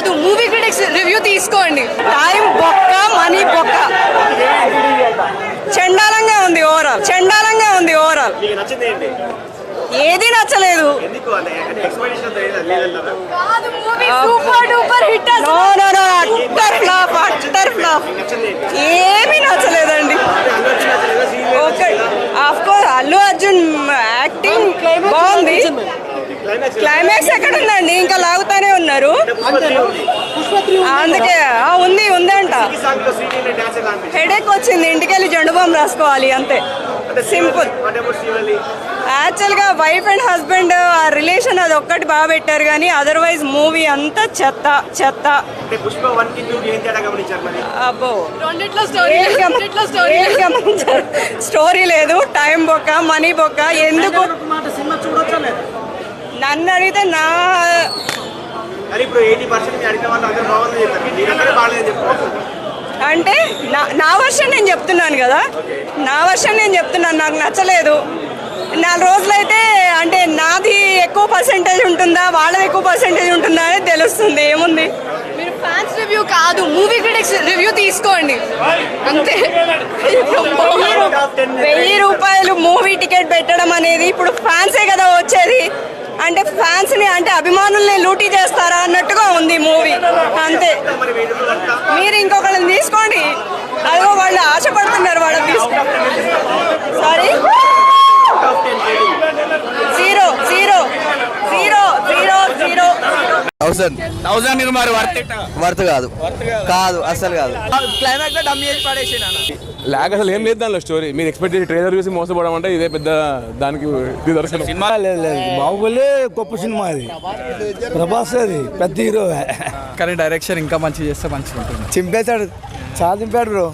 కాదు, movie critics review తీసుకోండి. Time బొక్క, మనీ బొక్క, చండాలంగా ఉంది ఓవరాల్, చండాలంగా ఉంది ఓవరాల్. ఏది నచ్చలేదు. అట్టర్ ఫ్లాప్, ఏమీ నచ్చలేదండి. Okay, of course Allu Arjun acting బాగుంది. క్లైమాక్స్ ఎక్కడ ఉందండి, ఇంకా లాగుతానే ఉన్నారు. అందుకే ఉందంట. హెడేక్ వచ్చింది, ఇంటికెళ్ళి జండు బాంబు రాసుకోవాలి అంతే, సింపుల్. యాక్చువల్గా వైఫ్ అండ్ హస్బెండ్ ఆ రిలేషన్ అది ఒక్కటి బాగా పెట్టారు, కానీ అదర్వైజ్ మూవీ అంతా చెత్త చెత్త. అబ్బో, స్టోరీ లేదు, టైం బొక్క, మనీ బొక్క. ఎందుకు నన్ను అడిగితే అంటే నా వర్షన్ నేను చెప్తున్నాను కదా, నాకు నచ్చలేదు. 4 రోజులైతే అంటే నాది ఎక్కువ పర్సెంటేజ్ ఉంటుందా, వాళ్ళది ఎక్కువ పర్సెంటేజ్ ఉంటుందా అనేది తెలుస్తుంది. ఏముంది, మీరు ఫ్యాన్స్ రివ్యూ కాదు, మూవీ క్రిటిక్స్ రివ్యూ తీసుకోండి అంతే. 1000 రూపాయలు మూవీ టికెట్ పెట్టడం అనేది ఇప్పుడు ఫ్యాన్సే కదా వచ్చేది. అంటే ఫ్యాన్స్ని అంటే అభిమానుల్ని లూటీ చేస్తారా అన్నట్టుగా ఉంది మూవీ అంతే. మీరు ఇంకొకళ్ళని తీసుకోండి, అదిగో వాళ్ళు ఆశపడుతున్నారు, వాళ్ళని తీసుకోండి. సారీ, 0 0 0 0 1000 మరి వర్త్ కాదు అసలు కాదు. క్లైమాక్స్ లో డమ్ చేసి పడేసి లాగ్ అసలు ఏం లేదు దానిలో. స్టోరీ మీరు ఎక్స్పెక్ట్ చేసి ట్రైలర్ చూసి మోసపోవడం అంటే ఇదే పెద్ద దానికి నిదర్శనం. సినిమా లేదు, బాహుబలి గొప్ప సినిమా, అది ప్రభాస్, అది పెద్ద హీరో. కానీ డైరెక్షన్ ఇంకా మంచిగా చేస్తే మంచిగా ఉంటుంది. చింపేశాడు, చాలా చింపాడు బ్రో.